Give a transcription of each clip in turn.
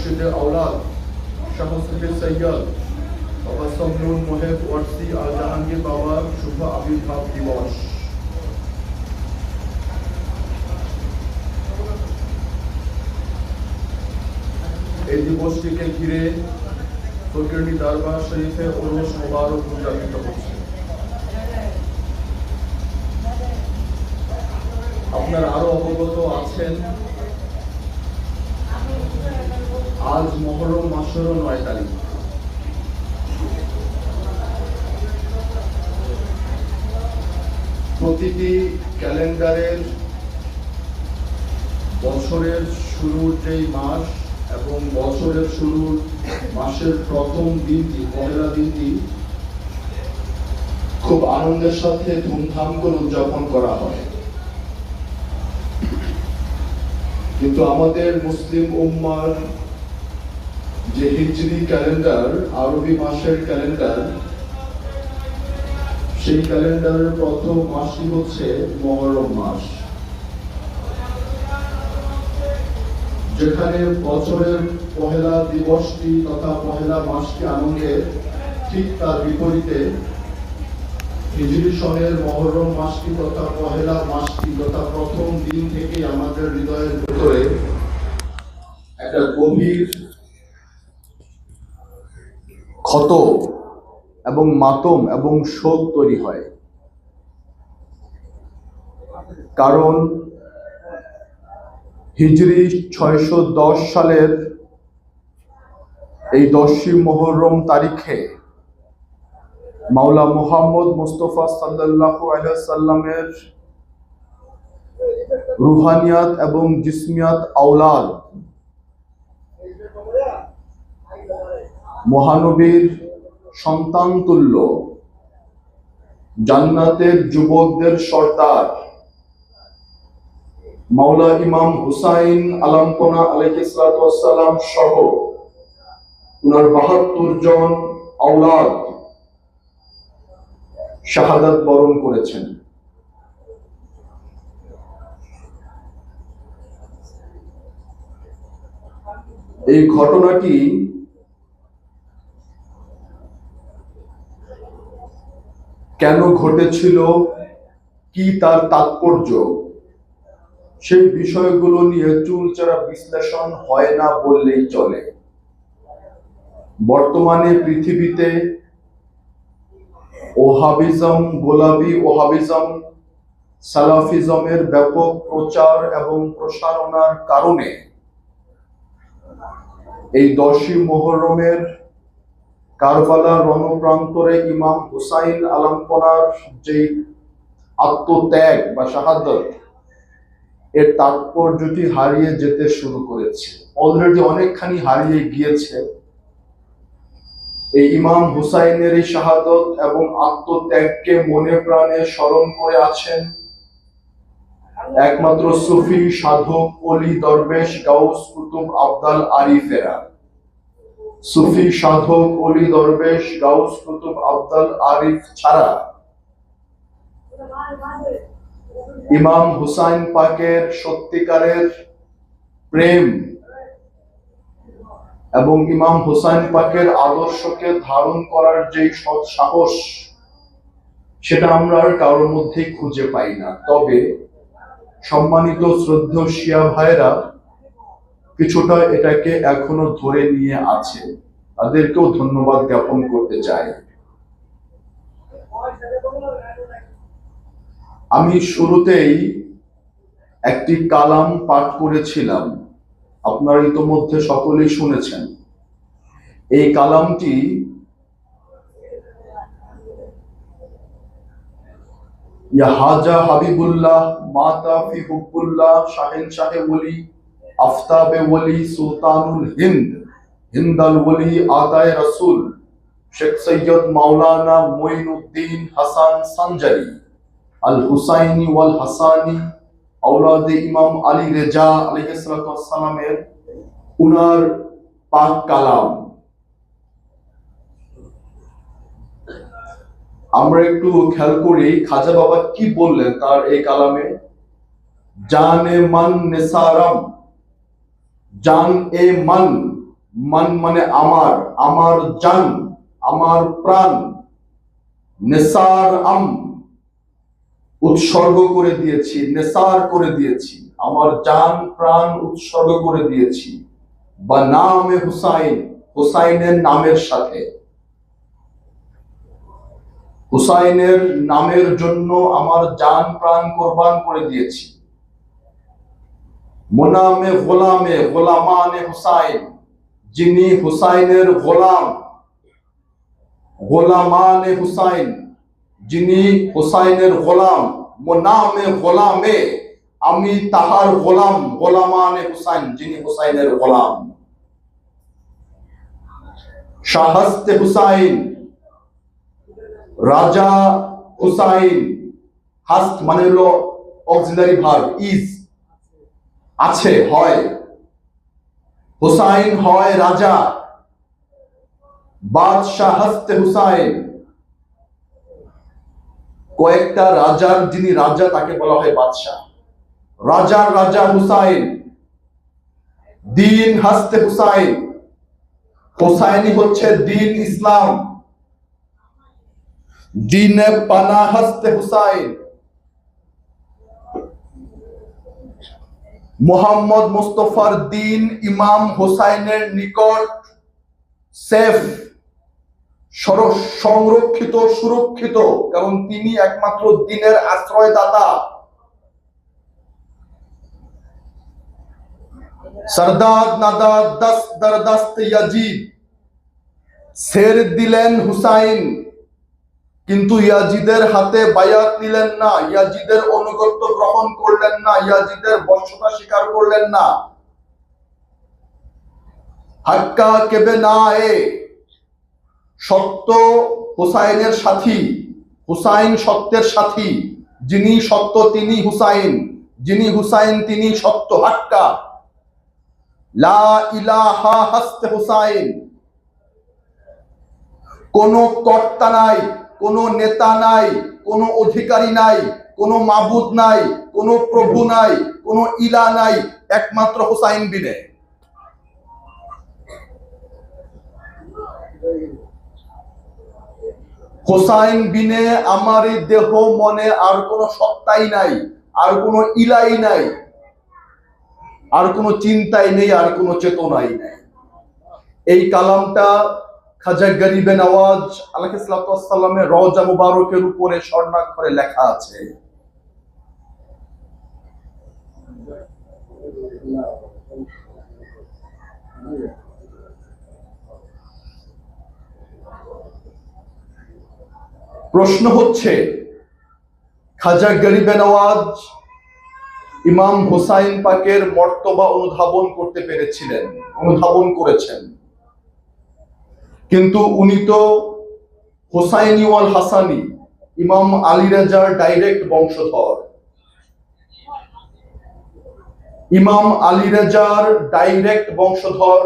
মুর্শিদে আওলাদ শাহ সুফি সৈয়দ বাবা সমনুল মোহেব ওয়ারসি আল জাহাঙ্গীর বাবার শুভ আবির্ভাব দিবস। এই দিবসটিকে ঘিরে ফকিরনী দরবার শরীফে ওরস মোবারক উদযাপিত হচ্ছে। আপনারা আরো অবগত আছেন, আজ মুহররম মাসের 9 তারিখ। প্রতিটি ক্যালেন্ডারের বছরের শুরুর যেই মাস এবং বছরের শুরুর মাসের প্রথম দিনটি, পহেলা দিনটি খুব আনন্দের সাথে ধুমধাম করে উদযাপন করা হয়। কিন্তু আমাদের মুসলিম উম্মার যে হিজরি ক্যালেন্ডার, আরবি মাসের ক্যালেন্ডার, সেই ক্যালেন্ডারের প্রথম মাসটি হচ্ছে মুহররম মাস, যেখানে বছরের পহেলা দিবসটি তথা পহেলা মাসটি আনন্দের, ঠিক তার বিপরীতে হিজরি সনের মুহররম মাসটি তথা পহেলা মাসটি তথা প্রথম দিন থেকে আমাদের হৃদয়ের ভেতরে একটা গভীর ক্ষত এবং মাতম এবং শোক তৈরি হয়। কারণ হিজরি 610 সালের এই 10ই মুহররম তারিখে মাওলা মুহাম্মদ মুস্তাফা সাল্লাল্লাহু আলাইহি ওয়াসাল্লামের রুহানিয়াত এবং জিসমিয়াত আওলাদ, মহানবীর সন্তান তুল্য, জান্নাতের যুবকদের সর্দার মাওলা ইমাম হুসাইন আলামকোনা আলাইহিস সালাতু ওয়াস সালাম সহ উনার 72 জন আওলাদ শাহাদাত বরণ করেছেন। এই ঘটনাটি কেন ঘটেছিল, কি তার তাৎপর্য, সেই বিষয়গুলো নিয়ে চুলচেরা বিশ্লেষণ হয় না বললেই চলে। বর্তমানে পৃথিবীতে ওহাবিজম, গোলাবি ওহাবিজম, সালাফিজমের ব্যাপক প্রচার এবং প্রসারণার কারণে এই 10ই মুহররমের কারবালার রণপ্রান্তরে ইমাম হুসাইন আলামকোনার যে আত্মত্যাগ বা শাহাদাত, এর তাৎপর্যটি হারিয়ে যেতে শুরু করেছে। অলরেডি অনেকখানি হারিয়ে গিয়েছে। এই ইমাম হুসাইনের এই শাহাদাত এবং আত্মত্যাগকে মনে প্রাণে স্মরণ করে আছেন একমাত্র সুফি সাধক, অলি, দরবেশ, গাউস, কুতুব, আবদাল, আরিফেরা। সুফি সাধক, অলি, দরবেশ, গাউস, কুতুব, আবদাল, আরিফ ছাড়া ইমাম হুসাইন পাকের সত্যিকারের প্রেম এবং ইমাম হুসাইন পাকের আদর্শকে ধারণ করার যে সৎ সাহস, সেটা আমরা আর কারোর মধ্যে খুঁজে পাই না। তবে সম্মানিত শ্রদ্ধেয় শিয়া ভাইরা কিছুটা এটাকে এখনো ধরে নিয়ে আছে, তাদেরকেও ধন্যবাদ জ্ঞাপন করতে চাই। আমি শুরুতেই একটি কালাম পাঠ করেছিলাম, আপনারা ইতোমধ্যে সকলেই শুনেছেন। এই কালামটি ইয়া হাজা হাবিবুল্লাহ মাতা ফি হুব্বুল্লাহ শাহিন শাহে ওলি আফতাবে ওলি সুলতানুল হিন্দ হিন্দাল ওলি আদায় রাসূল শেখ সৈয়দ মাওলানা মুঈনুদ্দিন হাসান সঞ্জারি আল হুসাইনি ওয়াল হাসানি আওলাদে ইমাম আলী রেজা আলাইহিস সালাতু ওয়াস সালামের উনার পাক কালাম। আমরা একটু খেয়াল করি খাজা বাবা কি বললেন তার এই কালামে। জানে মান নেসারাম, জান এ মান মান মানে আমার, আমার জান, আমার প্রাণ, নেসার আম উৎসর্গ করে দিয়েছি, নেসার করে দিয়েছি, আমার জান প্রাণ উৎসর্গ করে দিয়েছি, বা নামে হুসাইন, হুসাইনের নামের সাথে, হুসাইনের নামের জন্য আমার জান প্রাণ কোরবান করে দিয়েছি। মোনামে গোলামে গোলামানে হুসাইন, যিনি হুসাইনের গোলাম, গোলামানে হুসাইন, যিনি হুসাইনের গোলাম, মোনামে গোলামে আমি তাহার গোলাম, গোলামানে হুসাইন, যিনি হুসাইনের গোলাম। শাহস্তে হুসাইন, রাজা হুসাইন, হাস্ত মানে হলো অক্সিলারি ভার্ব, ইজ আছে, হয়, হুসাইন হয় রাজা, বাদশাহ হস্তে হুসাইন, কয়েকটা রাজার যিনি রাজা তাকে বলা হয় বাদশাহ, রাজার রাজা হুসাইন। দিন হস্তে হুসাইন, হুসাইনি হচ্ছে দিন ইসলাম। দিনে পানা হস্তে হুসাইন, মোহাম্মদ মুস্তফার দিন ইমাম হুসাইনের নিকট সেফ, সংরক্ষিত, সুরক্ষিত, কারণ তিনি একমাত্র দিনের আশ্রয়দাতা। সরদার নাদার দস দরদস্ত ইয়াজিদ, ছেড়ে দিলেন হুসাইন, কিন্তু ইয়াজিদের হাতে বায়াত নিলেন না, ইয়াজিদের অনুগত্য গ্রহণ করলেন না, ইয়াজিদের বর্ষতা স্বীকার করলেন না। হাক্কা কেবে না এ, সত্য হুসাইনের সাথী, হুসাইন সত্যের সাথী, যিনি সত্য তিনি হুসাইন, যিনি হুসাইন তিনি সত্য। হাক্কা লা ইলাহা হস্তে হুসাইন, কোনো কর্তা নাই, কোনো নেতা নাই, কোনো অধিকারী নাই, কোনো মাবুদ নাই, কোনো প্রভু নাই, কোনো ইলা নাই, একমাত্র হুসাইন বিনে। হুসাইন বিনে আমার এই দেহ মনে আর কোনো সত্তাই নাই, আর কোনো ইলাই নাই, আর কোনো চিন্তাই নেই, আর কোনো চেতনাই নাই। এই কালামটা খাজা গরিবে নওয়াজ আলাইহিস সালামের রওজা মুবারকের উপরে স্বর্ণাক্ষরে লেখা আছে। প্রশ্ন হচ্ছে, খাজা গরিবে নওয়াজ ইমাম হুসাইন পাকের মর্তবা অনুধাবন করতে পেরেছিলেন, অনুধাবন করেছেন, কিন্তু উনি তো হুসাইনি ওয়াল হাসানি, ইমাম আলী রাজার ডাইরেক্ট বংশধর। ইমাম আলী রাজার ডাইরেক্ট বংশধর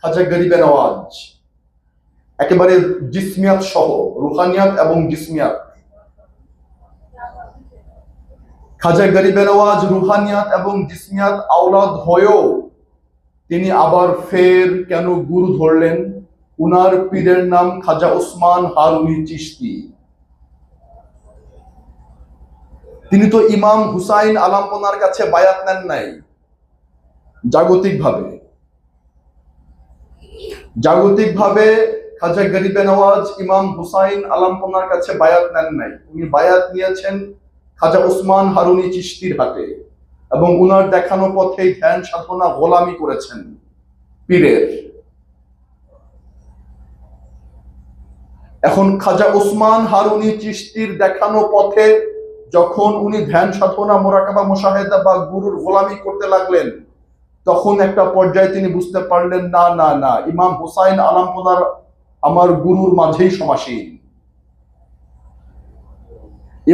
খাজা গরিবে নওয়াজ, একেবারে জিসমিয়াত সহ, রুহানিয়াত এবং জিসমিয়াত। খাজা গরিবে নওয়াজ রুহানিয়াত এবং জিসমিয়াত আওলাদ হয়েও তিনি আবার ফের কেন গুরু ধরলেন? উনার পীরের নাম খাজা উসমান হারুনি চিশতি। তিনি তো ইমাম হুসাইন আলামপনার কাছে বায়াত নেন নাই। জাগতিকভাবে খাজা গরিবে নওয়াজ ইমাম হুসাইন আলামপনার কাছে বায়াত নেন নাই। উনি বায়াত নিয়েছেন খাজা উসমান হারুনি চিশতির হাতে, এবং উনার দেখানো পথে ধ্যান সাধনা গোলামি করেছেন পীরের। এখন খাজা উসমান হারুনি চিশতির দেখানো পথে যখন উনি ধ্যান সাধনা, মোরাকাবা, মুশাহেদা বা গুরুর গোলামি করতে লাগলেন, তখন একটা পর্যায়ে তিনি বুঝতে পারলেন, না না না, ইমাম হুসাইন আলামপনার আমার গুরুর মাঝেই সমাসীন।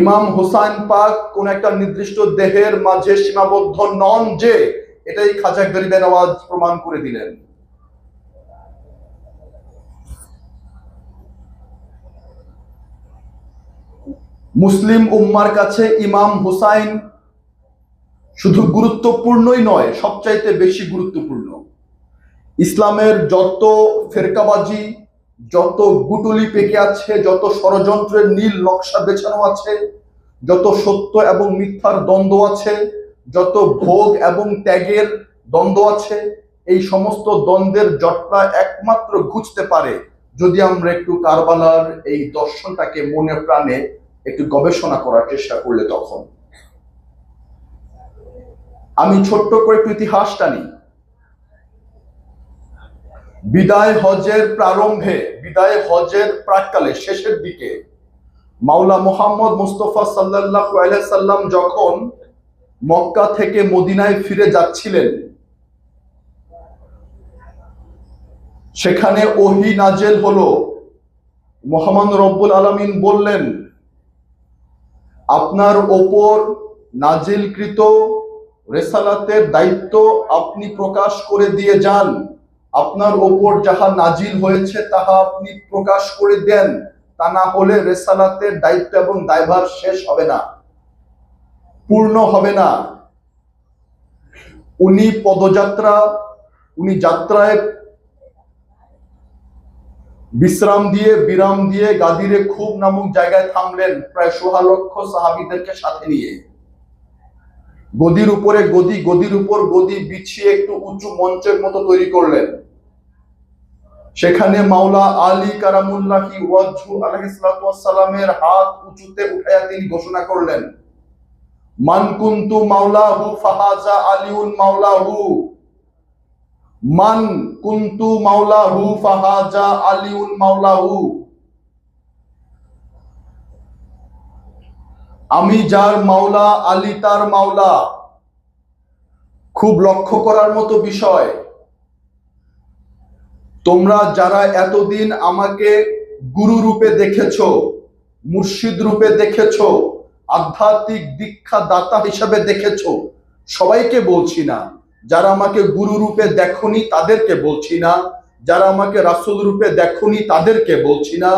ইমাম হুসাইন পাক কোন একটা নির্দিষ্ট দেহের মাঝে সীমাবদ্ধ নন, যে এটাই খাজা গরিবে নওয়াজ প্রমাণ করে দিলেন। মুসলিম উম্মার কাছে ইমাম হুসাইন শুধু গুরুত্বপূর্ণই নয়, সবচাইতে বেশি গুরুত্বপূর্ণ। ইসলামের যত ফেরকাবাজি, যত গুটুলি পেকে আছে, যত ষড়যন্ত্রের নীল নকশা বেছানো আছে, যত সত্য এবং মিথ্যার দ্বন্দ্ব আছে, যত ভোগ এবং ত্যাগের দ্বন্দ্ব আছে, এই সমস্ত দ্বন্দ্বের জটটা একমাত্র ঘুচতে পারে যদি আমরা একটু কারবালার এই দর্শনটাকে মনে প্রাণে একটু গবেষণা করার চেষ্টা করলে। তখন আমি ছোট্ট করে একটু ইতিহাস টানি। বিদায় হজের প্রারম্ভে, বিদায় হজের প্রাককালে শেষের দিকে মাওলা মুহাম্মদ মুস্তাফা সাল্লাল্লাহু আলাইহি সাল্লাম যখন মক্কা থেকে মদিনায় ফিরে যাচ্ছিলেন, সেখানে ওহী নাজেল হলো। মহান রব্বুল আলামিন বললেন, আপনার ওপর নাজিলকৃত রিসালাতের দায়িত্ব আপনি প্রকাশ করে দিয়ে যান, আপনার ওপর যাহা নাজিল হয়েছে তাহা আপনি প্রকাশ করে দেন, তা না হলে রিসালাতের দায়িত্ব এবং দায়ভার শেষ হবে না, পূর্ণ হবে না। উনি যাত্রায় বিশ্রাম দিয়ে বিরাম দিয়ে গাদিরে খুব নামক জায়গায় থামলেন, প্রায় ১৬ লক্ষ সাহাবীদেরকে সাথে নিয়ে। গদির উপরে গদি, গদির উপর গদি বিছিয়ে একটু উঁচু মঞ্চের মতো তৈরি করলেন। সেখানে মাওলা আলী কারামুল্লাহি ওয়াজহু আলাইহিস সালামের হাত উঁচুতে উঠাইয়া তিনি ঘোষণা করলেন, মান কুনতু মাওলাহু ফাহাজা আলিউন মাওলাহু, মান কুনতু মাওলাহু ফাহাজা আলিউন মাওলাহু। আমি যার মাওলা, আলী তার মাওলা। খুব লক্ষ্য করার মতো বিষয়, তোমরা যারা এতদিন আমাকে গুরু রূপে দেখেছো, মুর্শিদ রূপে দেখেছো, আধ্যাত্মিক দীক্ষা দাতা হিসাবে দেখেছো, সবাইকে বলছি না। যারা আমাকে গুরু রূপে দেখোনি তাদেরকে বলছি না, যারা আমাকে রাসূল রূপে দেখোনি তাদেরকে বলছি না,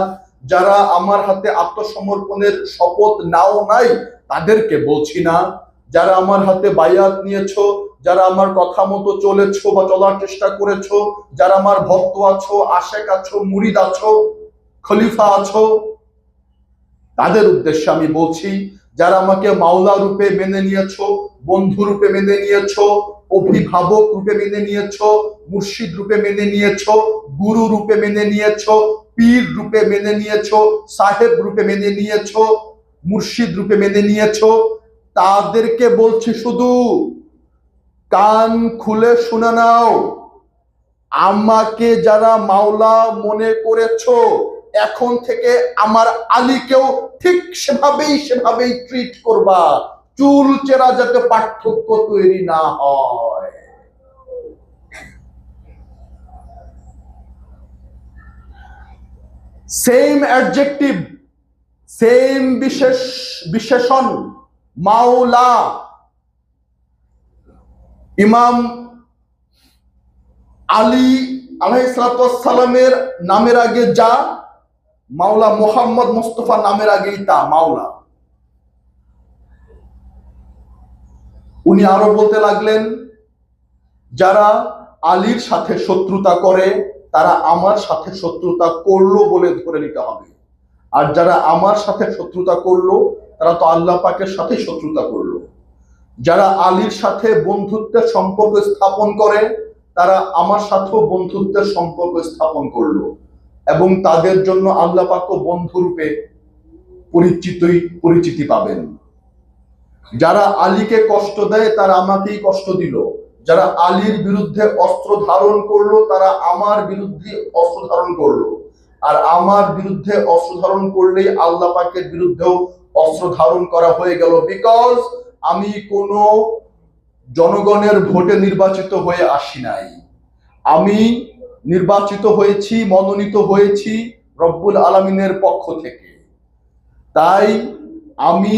যারা আমার হাতে আত্মসমর্পণের শপথ নাও নাই তাদেরকে বলছি না, যারা আমার হাতে বায়াত নিয়েছো, যারা আমার কথা মতো চলেছো বা চলার চেষ্টা করেছো, যারা আমার ভক্ত আছো, আশেক আছো, মুরিদ আছো, খলিফা আছো, তাদের উদ্দেশ্যে আমি বলছি, যারা আমাকে মাওলা রূপে মেনে নিয়েছো, বন্ধু রূপে মেনে নিয়েছো, অভিভাবক রূপে মেনে নিয়েছো, মুর্শিদ রূপে মেনে নিয়েছো, গুরু রূপে মেনে নিয়েছো, পীর রূপে মেনে নিয়েছো, সাহেব রূপে মেনে নিয়েছো, মুর্শিদ রূপে মেনে নিয়েছো, তাদেরকে বলছি শুধু কান খুলে শুনে নাও। আমাকে যারা মাওলা মনে করেছো, এখন থেকে আমার আলীকেও ঠিক সেভাবেই ট্রিট করবা, চুল চেরা যাতে পার্থক্য তৈরি না হয়। সেম অ্যাডজেক্টিভ, সেম বিশেষণ মাওলা। ইমাম আলী আলাইহিস সালামের নামের আগে যা, মাওলা মুহাম্মদ মুস্তাফা নামের আগেই তা, মাওলা। উনি আরো বলতে লাগলেন, যারা আলীর সাথে শত্রুতা করে তারা আমার সাথে শত্রুতা করলো বলে ধরে নিতে হবে, আর যারা আমার সাথে শত্রুতা করলো তারা তো আল্লাহ পাকের সাথে শত্রুতা করলো। যারা আলীর সাথে বন্ধুত্বের সম্পর্ক স্থাপন করে তারা আমার সাথেও বন্ধুত্বের সম্পর্ক স্থাপন করলো, এবং তাদের জন্য আল্লাহ পাক বন্ধুরূপে পরিচিতি পাবেন। যারা আলীকে কষ্ট দেয় তারা আমাকেই কষ্ট দিল, যারা আলীর বিরুদ্ধে অস্ত্র ধারণ করলো তারা আমার বিরুদ্ধে অস্ত্র ধারণ করলো, আর আমার বিরুদ্ধে অস্ত্র ধারণ করলেই আল্লাহ পাকের বিরুদ্ধেও অস্ত্র ধারণ করা হয়ে গেল। বিকজ আমি কোনো জনগণের ভোটে নির্বাচিত হয়ে আসি নাই, আমি নির্বাচিত হয়েছি, মনোনীত হয়েছি রব্বুল আলামিনের পক্ষ থেকে। তাই আমি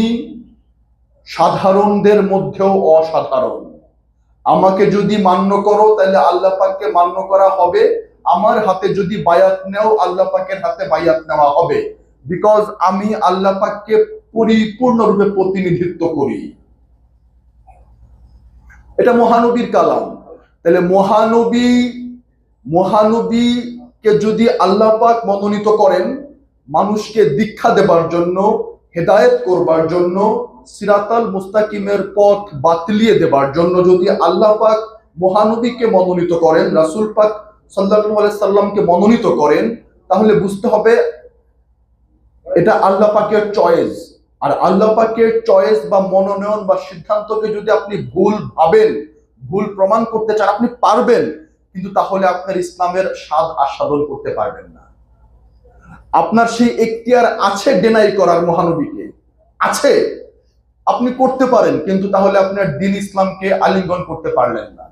সাধারণদের মধ্যেও অসাধারণ। আমাকে যদি মান্য করো তাহলে আল্লাহ পাককে মান্য করা হবে, আমার হাতে যদি বায়াত নেও আল্লাহ পাকের হাতে বায়াত নেওয়া হবে, বিকজ আমি আল্লাহ পাককে পরিপূর্ণরূপে প্রতিনিধিত্ব করি। এটা মহানবীর কালাম। তাহলে মহানবী মহানবীকে যদি আল্লাহ পাক মনোনীত করেন মানুষকে দীক্ষা দেবার জন্য, হেদায়েত করবার জন্য, সিরাতাল মুস্তাকিমের পথ বাতলিয়ে দেবার জন্য যদি আল্লাহ পাক মহানবীকে মনোনীত করেন, রাসূল পাক সাল্লাল্লাহু আলাইহি সাল্লামকে মনোনীত করেন, তাহলে বুঝতে হবে এটা আল্লাহ পাকের চয়েস। আর আল্লাহ পাকের চয়েস বা মনোনয়ন বা সিদ্ধান্তকে যদি আপনি ভুল ভাবেন, ভুল প্রমাণ করতে চান, আপনি পারবেন, কিন্তু তাহলে আপনার ইসলামের স্বাদ আস্বাদন করতে পারবেন না। আপনার সেই এখতিয়ার আছে ডিনাই করার মহানবীকে, আছে, আপনি করতে পারেন, কিন্তু তাহলে আপনার দ্বীন ইসলামকে আলিঙ্গন করতে পারলেন না।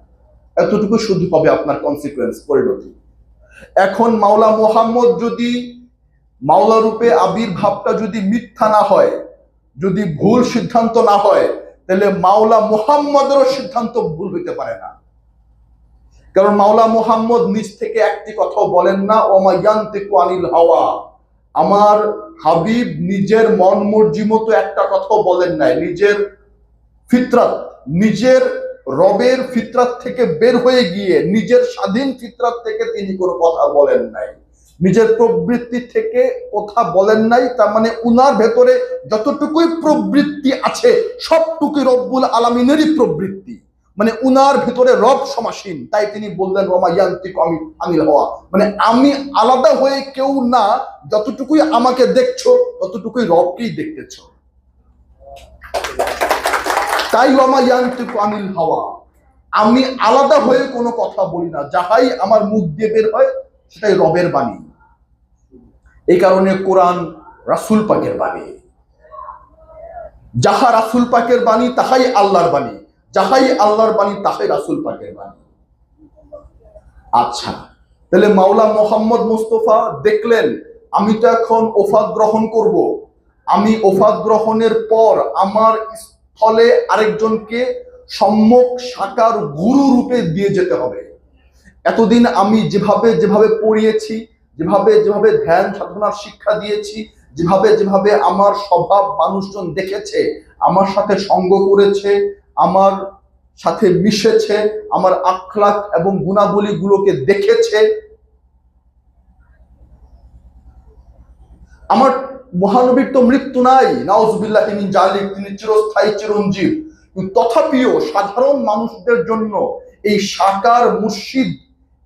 এতটুকু শুধু হবে আপনার কনসিকুয়েন্স, পরিণতি। এখন মাওলা মোহাম্মদ যদি মাওলা রূপে আবির্ভাবটা যদি মিথ্যা না হয়, যদি ভুল সিদ্ধান্ত না হয়, তাহলে মাওলা মুহাম্মদেরও সিদ্ধান্ত ভুল হইতে পারে না। কারণ মাওলা মুহাম্মদ নিজ থেকে একটি কথাও বলেন না, ওমা ইয়ান্তিকু আনিল হাওয়া। আমার হাবিব নিজের মন মর্জি মতো একটা কথাও বলেন নাই। নিজের ফিতরাত, নিজের রবের ফিতরাত থেকে বের হয়ে গিয়ে নিজের স্বাধীন ফিতরাত থেকে তিনি কোনো কথা বলেন নাই, নিজের প্রবৃত্তি থেকে কথা বলেন নাই। তার মানে উনার ভেতরে যতটুকুই প্রবৃত্তি আছে সবটুকুই রব্বুল আলামিনেরই প্রবৃত্তি, মানে উনার ভিতরে রব সমাসীন। তাই তিনি বললেন ওমা ইয়ান্তিকু আনিল হাওয়া, মানে আমি আলাদা হয়ে কেউ না, যতটুকুই আমাকে দেখছো ততটুকুই রবকেই দেখতেছো। তাই ওমা ইয়ান্তিকু আনিল হাওয়া, আমি আলাদা হয়ে কোনো কথা বলি না, যাহাই আমার মুখ দিয়ে বের হয় সেটাই রবের বাণী। এই কারণে কোরআন রাসূল পাকের বাণী, যাহা রাসূল পাকের বাণী তাহাই আল্লাহর বাণী, যাহাই আল্লাহর বাণী তাহাই রাসূল পাকের বাণী। আচ্ছা, তাহলে মাওলা মোহাম্মদ মুস্তাফা দেখলেন আমি তো এখন ওফাত গ্রহণ করব, আমি ওফাত গ্রহণের পর আমার স্থলে আরেকজনকে সম্যক সাকার গুরু রূপে দিয়ে যেতে হবে। এতদিন আমি যেভাবে যেভাবে পড়িয়েছি, যেভাবে যেভাবে ধ্যান সাধনার শিক্ষা দিয়েছি, যেভাবে যেভাবে আমার স্বভাব মানুষজন দেখেছে, আমার সাথে সঙ্গ করেছে, আমার সাথে মিশেছে, আমার আখলাক এবং গুণাবলী গুলোকে দেখেছে, আমার মহানবীর তো মৃত্যু নাই, নাউজুবিল্লাহি মিন জালিক, তিনি চিরস্থায়ী চিরঞ্জীব। তথাপিও সাধারণ মানুষদের জন্য এই সাকার মুর্শিদ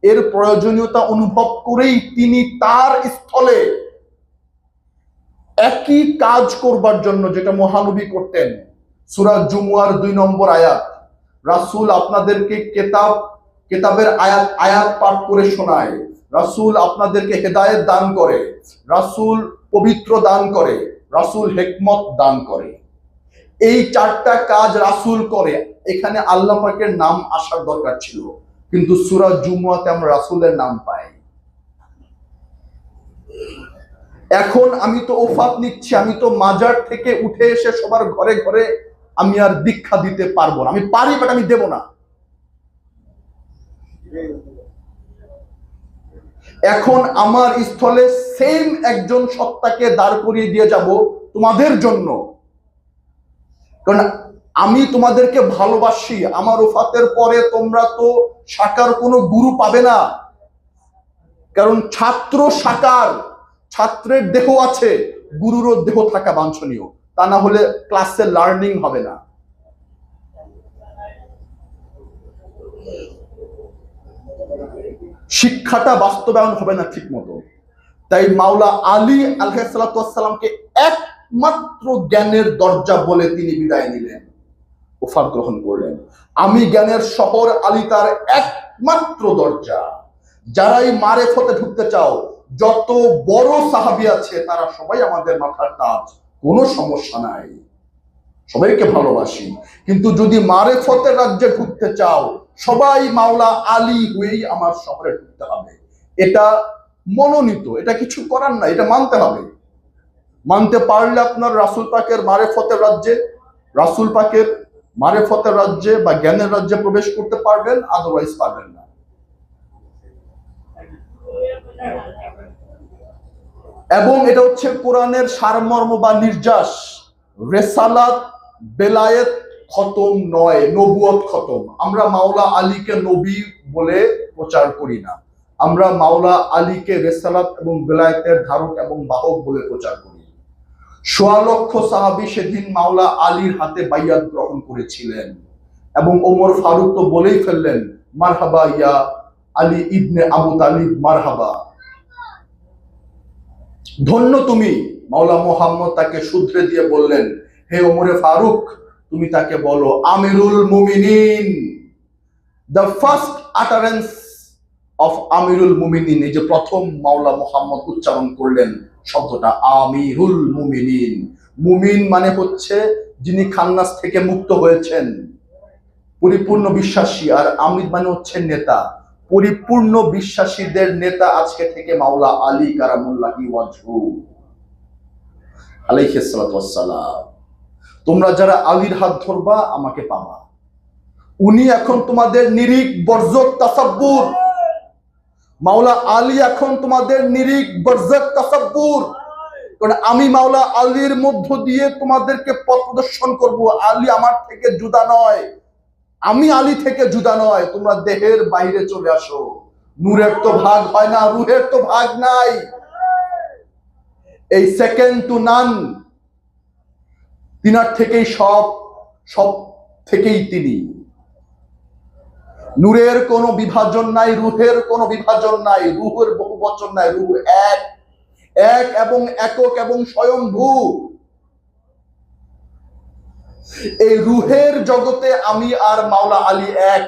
এর প্রয়োজনীয়তা অনুভব করেই তিনি তার স্থলে একই কাজ করবার জন্য যেটা মহানবী করতেন। সূরা জুমুয়ার 2 নম্বর আয়াত, রাসূল আপনাদেরকে কেতাবের আয়াত আয়াত পাঠ করে শোনায়, রাসূল আপনাদেরকে হেদায়েত দান করে, রাসূল পবিত্র দান করে, রাসূল হিকমত দান করে। এই 4টা কাজ রাসূল করে। এখানে আল্লাহ পাকের নাম আসার দরকার ছিল, কিন্তু সূরা জুমুয়াতে আমরা রাসূলের নাম পাই। এখন আমি তো ওফাত নিচ্ছি, আমি তো মাজার থেকে উঠে এসে সবার ঘরে ঘরে আমি আর দীক্ষা দিতে পারবো না। আমি পারি, বাট আমি দেব না। এখন আমার স্থলে সেম একজন সত্তাকে দাঁড় করিয়ে দিয়ে যাব তোমাদের জন্য, কারণ আমি তোমাদেরকে ভালোবাসি। আমার ওফাতের পরে তোমরা তো সাকার কোনো গুরু পাবে না, কারণ ছাত্র সাকার, ছাত্রের দেহ আছে, গুরুরও দেহ থাকা বাঞ্ছনীয়, তা না হলে ক্লাসে লার্নিং হবে না। শিক্ষাটা বাস্তবায়ন হবে না ঠিক মতো। তাই মাওলা আলী আলাইহিস সালামকে একমাত্র জ্ঞানের দরজা বলে তিনি বিদায় নিলেন, ওফাত গ্রহণ করলেন। আমি জ্ঞানের শহর, আলী তার একমাত্র দরজা। যারাই মারেফতে ঢুকতে চাও, যত বড় সাহাবী আছে তারা সবাই আমাদের মাথার তাজ, কোনো সমস্যা নাই, সবাইকে ভালোবাসি। কিন্তু যদি মারেফতের রাজ্যে ঢুকতে চাও, সবাই মাওলা আলী হয়েই আমার শহরে ঢুকতে হবে। এটা মনোনীত, এটা কিছু করার না, এটা মানতে হবে। মানতে পারলে আপনার রাসূল পাকের মারেফতের রাজ্যে, রাসূল পাকের মারেফতের রাজ্যে বা জ্ঞানের রাজ্যে প্রবেশ করতে পারবেন, আদারওয়াইজ পারবেন না। এবং এটা হচ্ছে কোরআনের সারমর্ম বা নির্যাস। রেসালাত বেলায়েত খতম নয়, নবুয়ত খতম। আমরা মাওলা আলীকে নবী বলে প্রচার করি না, আমরা মাওলা আলীকে রেসালাত এবং বেলায়েতের ধারক এবং বাহক বলে প্রচার করি। ১৬ লক্ষ সাহাবী সেদিন মাওলা আলীর হাতে বাইয়াত গ্রহণ করেছিলেন এবং ওমর ফারুক তো বলেই ফেললেন, মারহাবা ইয়া আলী ইবনে আবু তালিব, মারহাবা, ধন্য তুমি। মাওলা মুহাম্মদ তাকে শুধরে দিয়ে বললেন, হে ওমরে ফারুক, তুমি তাকে বলো আমিরুল মুমিনিন। দ্য ফার্স্ট আটারেন্স অফ আমিরুল মুমিনিন, এই যে প্রথম মাওলা মুহাম্মদ উচ্চারণ করলেন শব্দটা আমিরুল মুমিনিন। মুমিন মানে হচ্ছে যিনি খান্নাস থেকে মুক্ত হয়েছেন, পরিপূর্ণ বিশ্বাসী। আর আমির মানে হচ্ছে নেতা, পরিপূর্ণ বিশ্বাসীদের নেতা আজকে থেকে মাওলা আলী কারামুল্লাহি ওয়াজহু আলাইহিস সালাতু ওয়াস সালাম। তোমরা যারা আলীর হাত ধরবা আমাকে পাবা। উনি এখন তোমাদের নিরিক বরজক তাসাব্বুর, মাওলা আলী এখন তোমাদের নিরিক বরজক তাসাব্বুর। কারণ আমি মাওলা আলীর মধ্য দিয়ে তোমাদেরকে পথ প্রদর্শন করব। আলী আমার থেকে জুদা নয়, আমি আলী থেকে জুদা নয়। তোমরা দেহের বাইরে চলে আসো। নূরের তো ভাগ হয় না, রুহের তো ভাগ নাই। এই সেকেন্ড টু নান, তিনার থেকেই সব, সব থেকেই তিনি। নূরের কোনো বিভাজন নাই, রুহের কোনো বিভাজন নাই, রুহের বহু বচন নাই, রুহ এক, এক এবং একক এবং স্বয়ংভূ। এই রুহের জগতে আমি আর মাওলা আলী এক,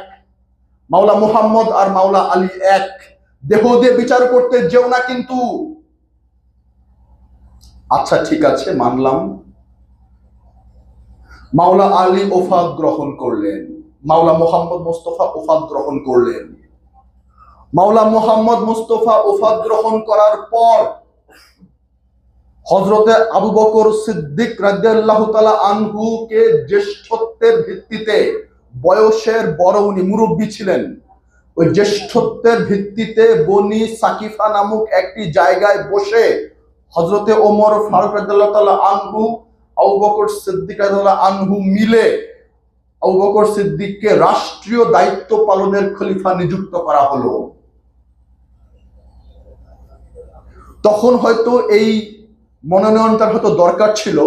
মাওলা মুহাম্মদ আর মাওলা আলী এক। দেহ দিয়ে বিচার করতে যেও না কিন্তু। আচ্ছা ঠিক আছে, মানলাম। মাওলা আলী ওফাত গ্রহণ করলেন, মাওলা মুহাম্মদ মুস্তাফা ওফাত গ্রহণ করলেন। মাওলা মুহাম্মদ মুস্তাফা ওফাত গ্রহণ করার পর হযরতে আবু বকর সিদ্দিক রাদিয়াল্লাহু তাআলা আনহু কে জ্যেষ্ঠত্বের ভিত্তিতে, বয়সের বড়, উনি মুরব্বী ছিলেন, ওই জ্যেষ্ঠত্বের ভিত্তিতে বনি সাকিফা নামক একটি জায়গায় বসে হযরতে ওমর ফারুক রাদিয়াল্লাহু তাআলা আনহু, আবু বকর সিদ্দিক রাদিয়াল্লাহু আনহু মিলে আবু বকর সিদ্দিককে রাষ্ট্রীয় দায়িত্ব পালনের খলিফা নিযুক্ত করা হলো। তখন হয়তো এই মনোনয়নটার হয়তো দরকার ছিল,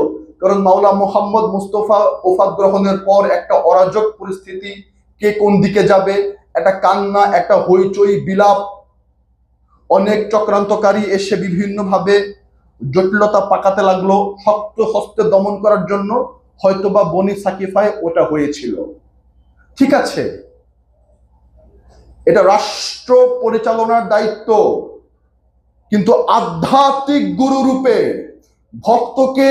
কারণ মাওলা মুহাম্মদ মুস্তাফা ওফাত গ্রহণের পর একটা অরাজক পরিস্থিতি, কে কোন দিকে যাবে, একটা কান্না, একটা হইচই বিলাপ, অনেক চক্রান্তকারী এসে বিভিন্নভাবে জটিলতা পাকাতে লাগলো শক্ত হস্তে দমন করার জন্য। হয়তোবা বনি সাকিফায় ওটা হয়েছিল। ঠিক আছে, এটা রাষ্ট্র পরিচালনার দায়িত্ব, কিন্তু আধ্যাত্মিক গুরু রূপে ভক্তকে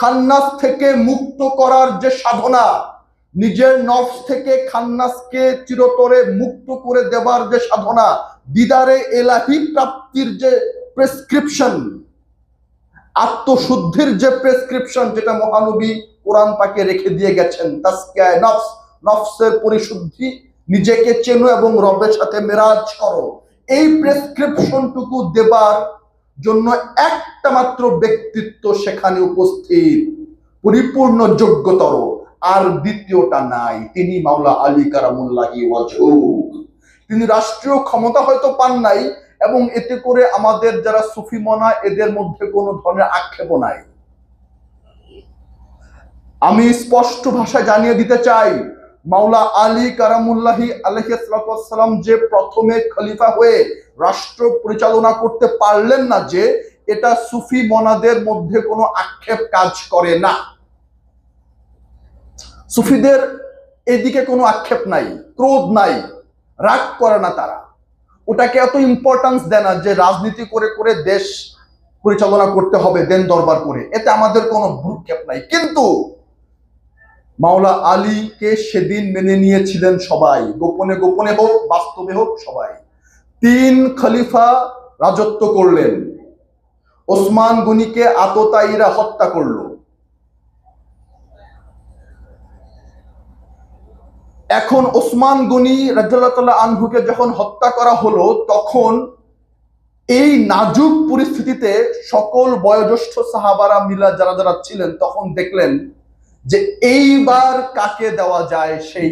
খান্নাস থেকে মুক্ত করার যে সাধনা, নিজের নফস থেকে খান্নাসকে চিরতরে মুক্ত করে দেবার যে সাধনা, দিদারে এলাহি প্রাপ্তির যে প্রেসক্রিপশন, আত্মশুদ্ধির যে প্রেসক্রিপশন, যেটা মহানবী কোরআন পাকে রেখে দিয়ে গেছেন, তাসকিয়া নফস, নফসের পরিশুদ্ধি, নিজেকে চেনো এবং রবের সাথে মেরাজ করো, এই প্রেসক্রিপশনটুকু দেবার জন্য একটা মাত্র ব্যক্তিত্ব সেখানে উপস্থিত, পরিপূর্ণ যোগ্যতর, আর দ্বিতীয়টা নাই। তিনি মাওলা আলী কারামুল্লাহি ওয়াজহু। তিনি রাষ্ট্রীয় ক্ষমতা হয়তো পান নাই, এবং এতে করে আমাদের যারা সুফি মনা, এদের মধ্যে কোনো ধরনের আক্ষেপ নাই। আমি স্পষ্ট ভাষায় জানিয়ে দিতে চাই, মাওলা আলী কারামুল্লাহি আলাইহিস সালাম যে প্রথমে খলিফা হয়ে রাষ্ট্র পরিচালনা করতে পারলেন না, যে এটা সুফি মনাদের মধ্যে কোনো আক্ষেপ কাজ করে না। সুফিদের এদিকে কোনো আক্ষেপ নাই, ক্রোধ নাই, রাগ করে না তারা, ওটাকে এত ইম্পর্টেন্স দেয় না যে রাজনীতি করে করে দেশ পরিচালনা করতে হবে দেন দরবার করে, এতে আমাদের কোনো ভ্রুক্ষেপ নাই। কিন্তু মাওলা আলীকে সেদিন মেনে নিয়েছিলেন সবাই, গোপনে গোপনে হোক বাস্তবে হোক সবাই। 3 খলিফা রাজত্ব করলেন। ওসমান গনিকে আততায়ীরা হত্যা করলো। এখন ওসমান গনি রাদিয়াল্লাহু তাআলা আনহুকে যখন হত্যা করা হলো, তখন এই নাজুক পরিস্থিতিতে সকল বয়োজ্যেষ্ঠ সাহাবারা মিলা যারা যারা ছিলেন, তখন দেখলেন যে এইবার কাকে দেওয়া যায়, সেই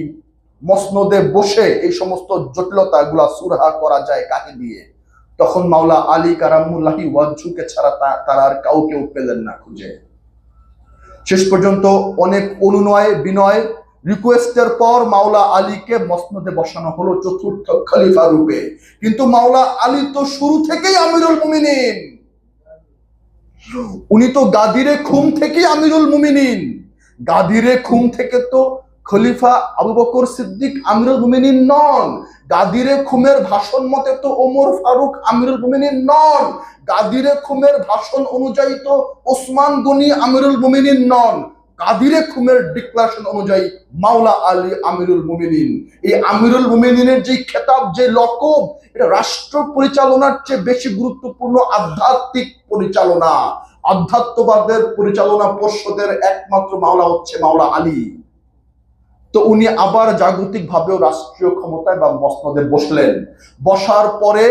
মসনদে বসে এই সমস্ত জটিলতাগুলা সুরাহা করা যায় কাকে দিয়ে। তখন মাওলা আলী কারামুল্লাহি ওয়াজহুকে ছাড়া তারা আর কাউকেও পেলেন না খুঁজে। শেষ পর্যন্ত অনেক অনুনয় বিনয় রিকোয়েস্টের পর মাওলা আলীকে মসনদে বসানো হলো চতুর্থ খলিফা রূপে। কিন্তু মাওলা আলী তো শুরু থেকেই আমিরুল মুমিনিন, উনি তো গাদিরে খুম থেকেই আমিরুল মুমিনিন। গাদিরে খুম থেকে তো খলিফা আবু বকর সিদ্দিক আমিরুল মুমিনিন নন। গাদিরে খুমের ভাষণ মতে তো ওমর ফারুক আমিরুল মুমিনিন নন। গাদিরে খুমের ভাষণ অনুযায়ী তো ওসমান গনি আমিরুল মুমিনিন নন। গাদিরে খুমের ডিক্লারেশন অনুযায়ী মাওলা আলী আমিরুল মুমিনিন। এই আমিরুল মুমিনিনের যে খেতাব, যে লকব, এটা রাষ্ট্র পরিচালনার চেয়ে বেশি গুরুত্বপূর্ণ আধ্যাত্মিক পরিচালনা। আধ্যাত্মবাদের পরিচালনা পর্ষদের একমাত্র মাওলা হচ্ছে মাওলা আলী। তো উনি আবার জাগতিক ভাবেও রাষ্ট্রীয় ক্ষমতায় বা মসনদে বসলেন। বসার পরে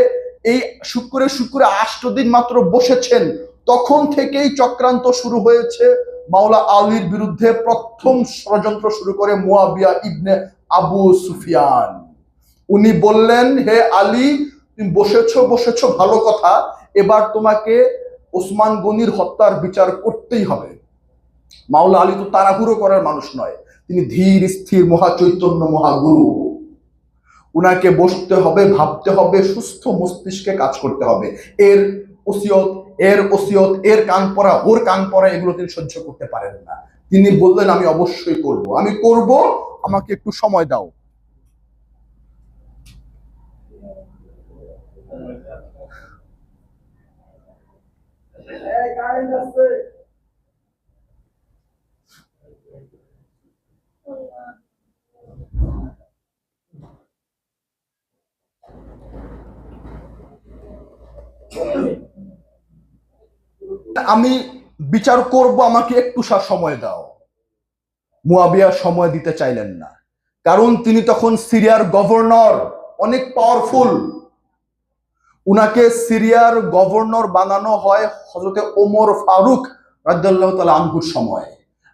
এই শুক্রে 8 দিন মাত্র বসেছেন, তখন থেকেই চক্রান্ত শুরু হয়েছে মাওলা আলীর বিরুদ্ধে। প্রথম ষড়যন্ত্র শুরু করে মুয়াবিয়া ইবনে আবু সুফিয়ান। উনি বললেন, হে আলী, তুমি বসেছো ভালো কথা, এবার তোমাকে ওসমান গনির হত্যার বিচার করতেই হবে। মাওলা আলী তো তাড়াহুড়ো করার মানুষ নয়, তিনি ধীর স্থির মহাচৈতন্য মহাগুরু। উনাকে বসতে হবে, ভাবতে হবে, সুস্থ মস্তিষ্কে কাজ করতে হবে। এর ওসিয়ত, এর কান পড়া, ওর কান পড়া, এগুলো তিনি সহ্য করতে পারেন না। তিনি বললেন, আমি অবশ্যই করব, আমাকে একটু সময় দাও। আমি বিচার করব, আমাকে একটু সময় দাও। মুয়াবিয়া সময় দিতে চাইলেন না, কারণ তিনি তখন সিরিয়ার গভর্নর, অনেক পাওয়ারফুল। উনাকে সিরিয়ার গভর্নর বানানো হয় হযরতে ওমর ফারুক রাদিয়াল্লাহু তাআলা আনহুর সময়।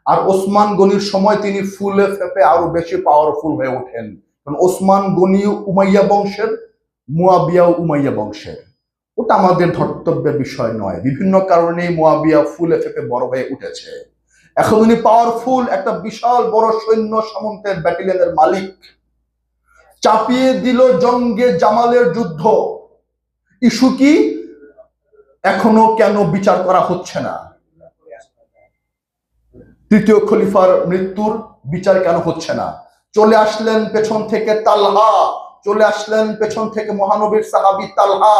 আর ওসমান গনির সময় তিনি ফুলে ফেপে আরো বেশি পাওয়ারফুল হয়ে ওঠেন। কারণ ওসমান গনি উমাইয়া বংশের, মুয়াবিয়া উমাইয়া বংশের। ওটা আমাদের ধর্তব্যের বিষয় নয়। বিভিন্ন কারণে মুয়াবিয়া ফুলে ফেপে বড় হয়ে উঠেছে। এখন উনি পাওয়ারফুল, একটা বিশাল বড় সৈন্য সামন্তের ব্যাটালিয়নের মালিক। চাপিয়ে দিল জঙ্গে জামালের যুদ্ধ। ইস্যু কি? এখনো কেন বিচার করা হচ্ছে না? তৃতীয় খলিফার মৃত্যুর বিচার কেন হচ্ছে না? চলে আসলেন পেছন থেকে তালহা, চলে আসলেন পেছন থেকে মহানবীর সাহাবী তালহা,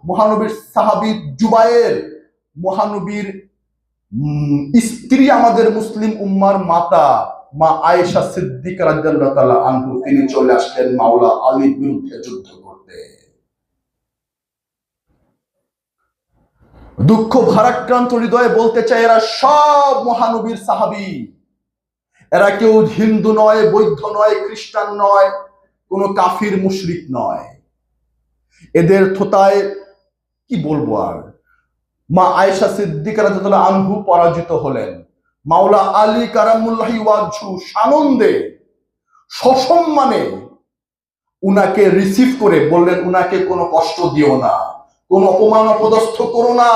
মহানবীর সাহাবী জুবায়ের, মহানবীর স্ত্রী, আমাদের মুসলিম উম্মার মাতা মা আয়েশা সিদ্দিকা রাদিয়াল্লাহু তাআলা আনহু, তিনি চলে আসলেন মাওলা আলীর বিরুদ্ধে যুদ্ধ করতে। দুঃখ ভারাক্রান্ত হৃদয়ে বলতে চাই, এরা সব মহানবীর সাহাবী। এরা কেউ হিন্দু নয়, বৌদ্ধ নয়, খ্রিস্টান নয়, কোনো কাফির মুশরিক নয়। এদের থোতায় কি বলবো আর। মা আয়েশা সিদ্দিকা রাদিয়াল্লাহু আনহু পরাজিত হলেন। মাওলা আলী কারামুল্লাহি ওয়াজহু সানন্দে সসম্মানে উনাকে রিসিভ করে বললেন, উনাকে কোনো কষ্ট দিও না, কোন অপমান অপদস্থ করো না।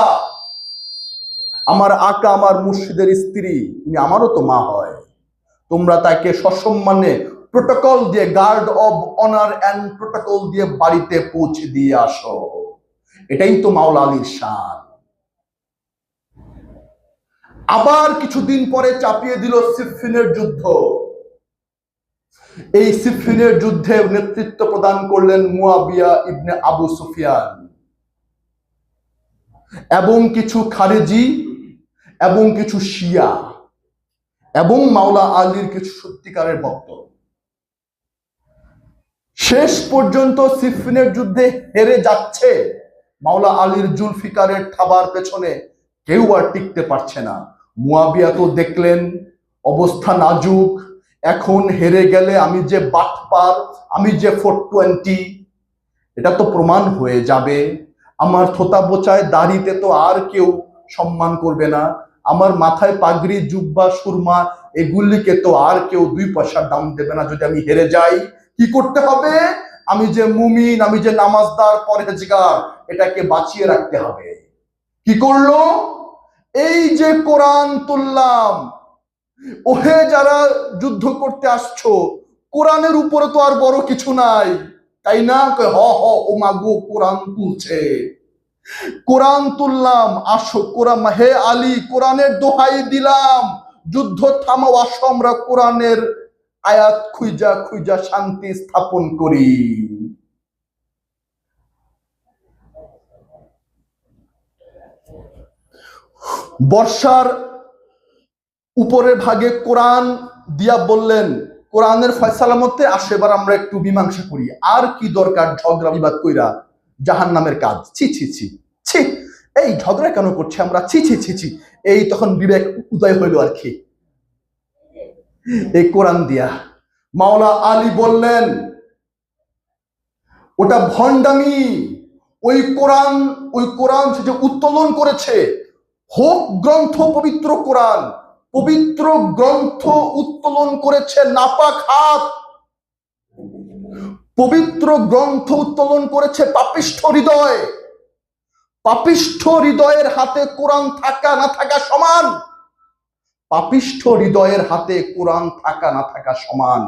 আমার আকা, আমার মুর্শিদের স্ত্রী, উনি আমারও তো মা হয়। তোমরা তাকে সসম্মানে প্রোটোকল দিয়ে, guard of honour and protocol দিয়ে বাড়িতে পৌঁছে দিয়ে আসো। এটাই তো মাওলা আলীর শান। আবার কিছুদিন পরে চাপিয়ে দিল সিফফিনের যুদ্ধ। এই সিফফিনের যুদ্ধে নেতৃত্ব প্রদান করলেন মুয়াবিয়া ইবনে আবু সুফিয়ান এবং কিছু খারেজি এবং কিছু শিয়া এবং মাওলা আলীর কিছু সত্যিকারের ভক্ত। শেষ পর্যন্ত সিফফিনের যুদ্ধে হেরে যাচ্ছে। মাওলা আলীর জুলফিকারের থাবার পেছনে কেউ আর টিকতে পারছে না। মুয়াবিয়া তো দেখলেন অবস্থা নাজুক, এখন হেরে গেলে আমি যে বাটপার, আমি যে 420, এটা তো প্রমাণ হয়ে যাবে। আমার থোতা বোচায় দাড়িতে তো আর কেউ সম্মান করবে না, আমার মাথায় পাগড়ি, জুব্বা, সুরমা, এগুলিকে তো আর কেউ 2 পয়সার দাম দেবে না যদি আমি হেরে যাই। কি করতে হবে? আমি যে মুমিন, আমি যে নামাজদার পরহেজগার, এটাকে বাঁচিয়ে রাখতে হবে। কি করলো? এই যে কোরআন তুললাম, ওহে যারা যুদ্ধ করতে আসছো, কোরআনের উপরে তো আর বড় কিছু নাই, তাই না? হ হ ও মাগো কোরআন তুলছে, কোরআন তুললাম, আসো কোরআন, হে আলী কোরআনের দোহাই দিলাম, যুদ্ধ থামাও, আসো আমরা কোরআনের আয়াত খুঁজা খুঁজা শান্তি স্থাপন করি। বর্ষার উপরের ভাগে কোরআন দিয়া বললেন, কোরআনের ফয়সালা মতে আসো এবার আমরা একটু মীমাংসা করি। আর কি দরকার ঝগড়া বিবাদ কইরা, জাহান্নামের কাজ, ছি ছি ছি ছি, এই ঝগড়া কেন করছে আমরা, ছি ছি ছি ছি। এই তখন বিবেক উদয় হইল আর কি, এই কোরআন দিয়া। মাওলা আলী বললেন ওটা ভণ্ডামি, ওই কোরআন সেটা উত্তোলন করেছে, হোক গ্রন্থ পবিত্র কোরআন, পবিত্র গ্রন্থ উত্তোলন করেছে নাপাক হাত, পবিত্র গ্রন্থ উত্তোলন করেছে পাপিষ্ঠ হৃদয়। পাপিষ্ঠ হৃদয়ের হাতে কোরআন থাকা না থাকা সমান, পাপিষ্ঠ হৃদয়ের হাতে কোরআন থাকা না থাকা সমান।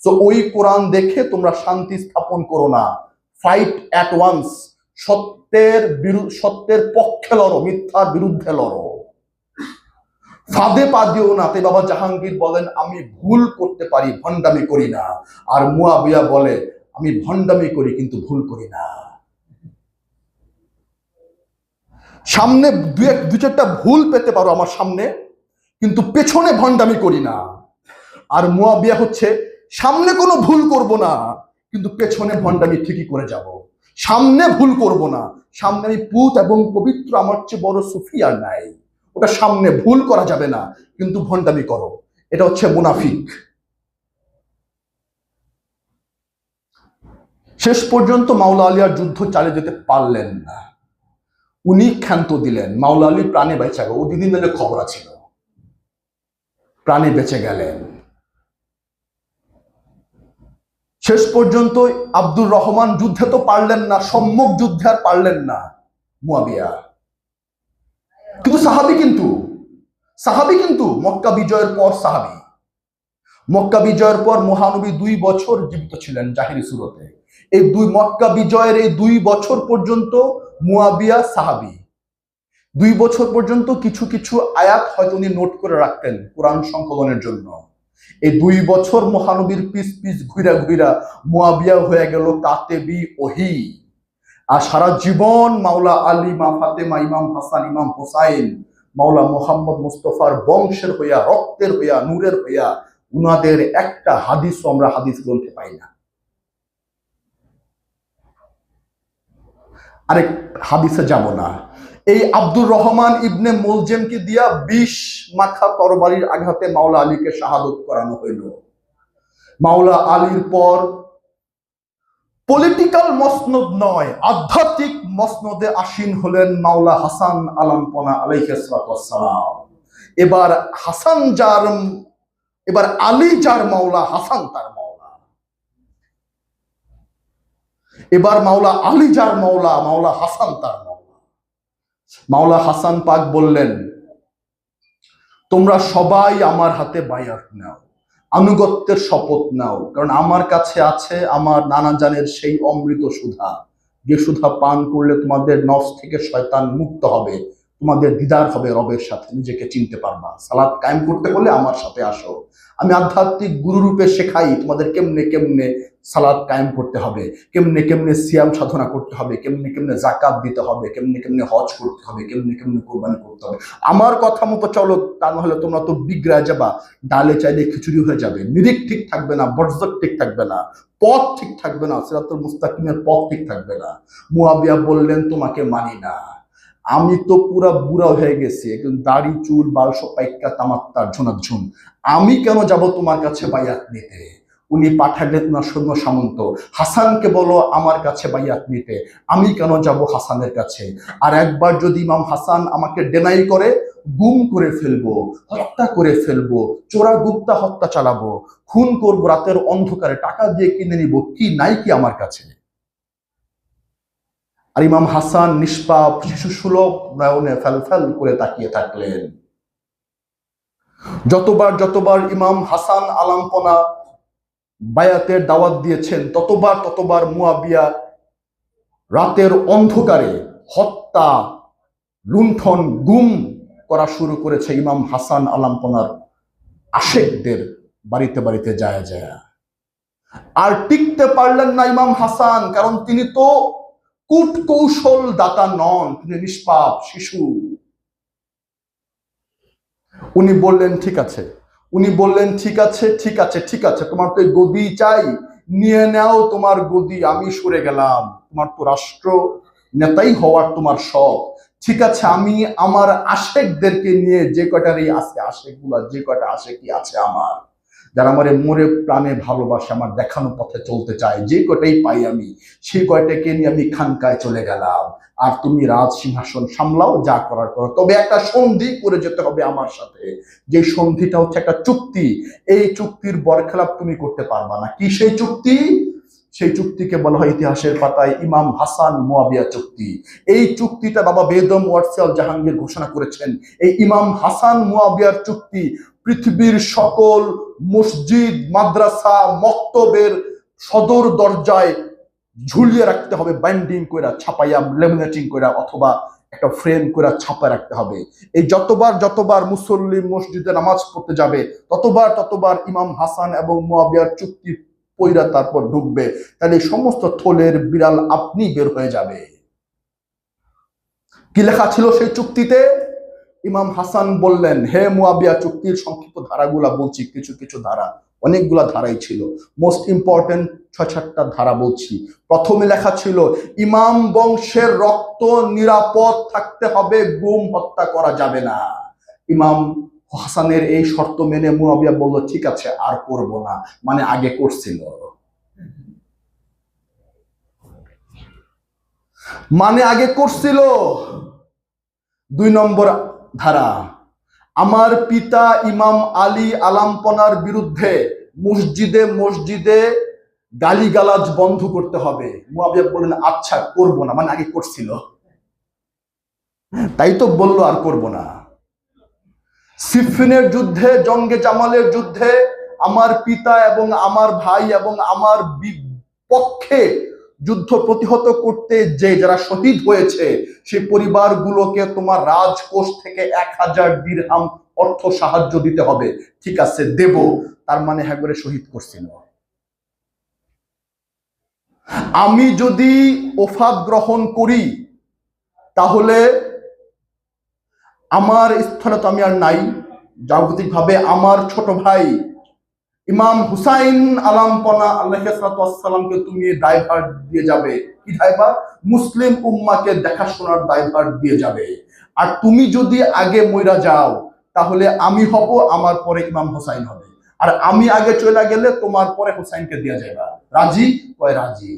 তো ওই কোরআন দেখে তোমরা শান্তি স্থাপন করো না, ফাইট অ্যাট ওয়ান্স, সত্যের পক্ষে লড়ো, মিথ্যার বিরুদ্ধে লড়ো, ফাঁদে পা দিও না। তাই বাবা জাহাঙ্গীর বলেন আমি ভুল করতে পারি, ভণ্ডামি করি না। আর মুয়াবিয়া বলে আমি ভণ্ডামি করি কিন্তু ভুল করি না। সামনে দু চারটা ভুল পেতে পারো আমার সামনে, কিন্তু পেছনে ভণ্ডামি করি না। আর মুয়াবিয়া হচ্ছে সামনে কোনো ভুল করব না, কিন্তু পেছনে ভণ্ডামি ঠিকই করে যাব। সামনে ভুল করব না, সামনে আমি পুত এবং পবিত্র, আমার চেয়ে বড় সুফি আর নাই। ওটা সামনে ভুল করা যাবে না, কিন্তু ভণ্ডামি করো, এটা হচ্ছে মুনাফিক। শেষ পর্যন্ত মাওলা আলী আর যুদ্ধ চালিয়ে যেতে পারলেন না, উনি ক্ষান্ত দিলেন। মাওলা আলী প্রাণে বেঁচে গেল, ওদিন দিলে খবর ছিল, প্রাণে বেঁচে গেলেন। শেষ পর্যন্ত আব্দুর রহমান যুদ্ধে তো পারলেন না, সম্মুখ যুদ্ধে আর পারলেন না মুয়াবিয়া। কিন্তু সাহাবি কিন্তু মক্কা বিজয়ের পর সাহাবি, মক্কা বিজয়ের পর মহানবী 2 বছর জীবিত ছিলেন জাহিরি সুরতে। এই মক্কা বিজয়ের এই 2 বছর পর্যন্ত মুয়াবিয়া সাহাবি। 2 বছর পর্যন্ত কিছু কিছু আয়াত হয়তো উনি নোট করে রাখতেন কোরআন সংকলনের জন্য। এই 2 বছর মহানবীর পিস পিস ঘুরা ঘুরা মুয়াবিয়া হয়ে গেল কাতেবি ওহী। আর সারা জীবন মাওলা আলী, মা ফাতেমা, ইমাম হাসান, ইমাম হোসাইন, মাওলা মোহাম্মদ মুস্তফার বংশের হইয়া, রক্তের হইয়া, নূরের হইয়া, উনাদের একটা হাদিসও আমরা হাদিস গ্রন্থে পাই না। আরেক হাদিসে যাব না। এই আব্দুর রহমান ইবনে মুলজেমকে দিয়া 20 মাথা তরবারির আঘাতে মাওলা আলীকে শাহাদত করানো হইল। মাওলা আলীর পর পলিটিক্যাল মসনদ নয়, আধ্যাত্মিক মসনদে আসীন হলেন মাওলা হাসান আলামপনা আলাইহিস সালাম। এবার আলী যার মাওলা, হাসান তার মাওলা। এবার মাওলা আলী যার মাওলা, মাওলা হাসান তার মাওলা। মাওলা হাসান পাক বললেন তোমরা সবাই আমার হাতে বায়াত নাও, আনুগত্যের শপথ নাও, কারণ আমার কাছে আছে আমার নানা জানের সেই অমৃত সুধা, যে সুধা পান করলে তোমাদের নফস থেকে শয়তান মুক্ত হবে, তোমাদের দিদার হবে রবের সাথে, নিজেকে চিনতে পারবা। সালাত কায়েম করতে হলে আমার সাথে আসো, আমি আধ্যাত্মিক গুরু রূপে শেখাই তোমাদের কেমনে কেমনে সালাত কায়েম করতে হবে, কেমনে কেমনে সিয়াম সাধনা করতে হবে, কেমনে কেমনে জাকাত দিতে হবে, কেমনে কেমনে হজ করতে হবে, কেমনে কেমনে কোরবানি করতে হবে। আমার কথা মতো চলো, তা নাহলে তোমরা তো বিগড়ায় যাবা, ডালে চাইলে খিচুড়ি হয়ে যাবে, নিরিখ ঠিক থাকবে না, বর্জক ঠিক থাকবে না, পথ ঠিক থাকবে না, সিরাতুল মুস্তাকিমের পথ ঠিক থাকবে না। মুয়াবিয়া বললেন তোমাকে মানি না, আমি তো পুরা বুড়া হয়ে গেছি, একদম দাড়ি চুল বাল সব পাইকা তামাত্তার ঝুনাঝুন, আমি কেন যাব তোমার কাছে বায়াত নিতে? উনি পাঠালেন ওনার সৈন্য সামন্ত, হাসানকে বলো আমার কাছে বায়াত নিতে, আমি কেন যাব হাসানের কাছে? আর একবার যদি ইমাম হাসান আমাকে ডেনাই করে, গুম করে ফেলবো, হত্যা করে ফেলবো, চোরাগুপ্তা হত্যা চালাবো, খুন করবো রাতের অন্ধকারে, টাকা দিয়ে কিনে নিব, কি নাই কি আমার কাছে? আর ইমাম হাসান নিষ্পাপ শিশু সুলভ নয়নে ফেল ফেল করে তাকিয়ে থাকলেন। যতবার ইমাম হাসান আলামপনা বায়াতের দাওয়াত দিয়েছেন, ততবার মুয়াবিয়া রাতের অন্ধকারে হত্যা, লুণ্ঠন, গুম করা শুরু করেছে ইমাম হাসান আলামপনার আশেকদের বাড়িতে বাড়িতে যায় যায়। আর টিকতে পারলেন না ইমাম হাসান, কারণ তিনি তো কূট কৌশল দাতা নন, তিনি নিষ্পাপ শিশু। উনি বললেন ঠিক আছে, তোমার তো গদি চাই, নিয়ে নাও তোমার গদি, আমি সরে গেলাম, তোমার তো রাষ্ট্র নেতাই হওয়ার তোমার শখ, ঠিক আছে, আমি আমার আশেকদেরকে নিয়ে, যে কয়টারই আছে আশেকগুলা, যে কয়টা আশেকি আছে আমার, যারা আমার মরে প্রাণে ভালোবাসে, আমার দেখানো পথে চলতে চায়, যে কয়টাই পাই আমি, সেই কয়টাকে নিয়ে আমি খানকায় চলে গেলাম। আর তুমি রাজ সিংহাসন সামলাও, যা করার করো, তবে একটা সন্ধি করে যেতে হবে আমার সাথে, যে সন্ধিটা হচ্ছে একটা চুক্তি। এই চুক্তির বরখেলাপ তুমি করতে পারবা না। কি সেই চুক্তি? সেই চুক্তিকে বলা হয় ইতিহাসের পাতায় ইমাম হাসান মুয়াবিয়া চুক্তি। এই চুক্তিটা বাবা বেদম ওয়াটসিয়াল জাহাঙ্গীর ঘোষণা করেছেন। এই ইমাম হাসান মুয়াবিয়ার চুক্তি পৃথিবীর সকল মসজিদ, মাদ্রাসা, মক্তবের সদর দরজায় ঝুলিয়ে রাখতে হবে, বাইন্ডিং করে, ছাপাইয়া, লেমিনেটিং করে, অথবা একটা ফ্রেম করে ছাপা রাখতে হবে। এই যতবার মুসল্লি মসজিদে নামাজ পড়তে যাবে, ততবার ইমাম হাসান এবং মুয়াবিয়ার চুক্তি পইরা তারপর ঢুকবে, তাহলে সমস্ত থলের বিড়াল আপনি বের হয়ে যাবে। কি লেখা ছিল সেই চুক্তিতে? ইমাম হাসান বললেন, হে মুয়াবিয়া, চুক্তির সংক্ষিপ্ত ধারাগুলা বলছি, কিছু ধারা, অনেকগুলা ধারাই ছিল, মোস্ট ইম্পর্টেন্ট 6-7টা ধারা বলছি। প্রথমে লেখা ছিল, ইমাম বংশের রক্ত নিরাপদ থাকতে হবে, গুম হত্যা করা যাবে না। ইমাম হাসানের এই শর্ত মেনে মুয়াবিয়া বলল, ঠিক আছে, আর করব না, মানে আগে করছিল, 2 নম্বর ধারা, আমার পিতা ইমাম আলী আলামপনার বিরুদ্ধে মসজিদে গালিগালাজ বন্ধ করতে হবে। মুয়াবিয়া বললেন, আচ্ছা, করব না, মানে আগে করছিল, তাই তো বললো আর করব না। সিফিনের যুদ্ধে, জঙ্গে জামালের যুদ্ধে আমার পিতা এবং আমার ভাই এবং আমার পক্ষে যুদ্ধ প্রতিহত করতে যে যারা শহীদ হয়েছে, সেই পরিবারগুলোকে তোমার রাজকোষ থেকে 1000 দিরহাম অর্থ সাহায্য দিতে হবে। ঠিক আছে, দেব। তার মানে হ্যাঁ করে শহীদ করছিল। আমি যদি ওফাত গ্রহণ করি, তাহলে আমার স্থানে তো আমি আর নাই, জাগতিকভাবে আমার ছোট ভাই ইমাম হুসাইন আলামপনা আলাইহিসসালামকে তুমি দায়ভার দিয়ে যাবে। কি দায়ভার? মুসলিম উম্মাকে দেখাশোনার দায়ভার দিয়ে যাবে। আর তুমি যদি আগে মইরা যাও, তাহলে আমি হব, আমার পরে ইমাম হুসাইন হবে, আর আমি আগে চলে গেলে তোমার পরে হুসাইনকে দিয়ে যাবে। রাজি? কয় রাজি।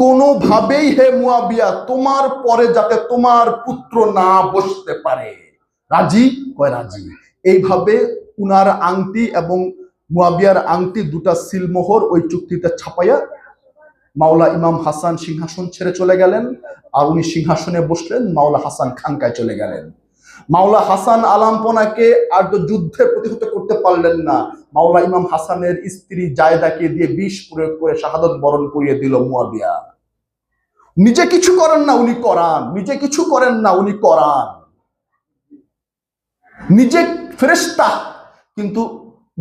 কোনোভাবেই হে মুয়াবিয়া, তোমার পরে যাতে তোমার পুত্র না বসতে পারে। রাজি? কয় রাজি। এইভাবে উনার আংটি এবং মুয়াবিয়ার আংটি, 2টা সিলমোহর ওই চুক্তিতে ছাপাইয়া মাওলা ইমাম হাসান সিংহাসন ছেড়ে চলে গেলেন। আর উনি সিংহাসনে বসলেন, মাওলা হাসান খানকায় চলে গেলেন। মাওলা হাসান আলামপনাকে আর তো যুদ্ধে প্রতিহত করতে পারলেন না। মাওলা ইমাম হাসানের স্ত্রী জায়দাকে দিয়ে বিষ প্রয়োগ করে শাহাদত বরণ করিয়ে দিল মুয়াবিয়া। নিজে কিছু করেন না, উনি করান। নিজে কিছু করেন না, উনি করান। নিজে ফেরেশতা, কিন্তু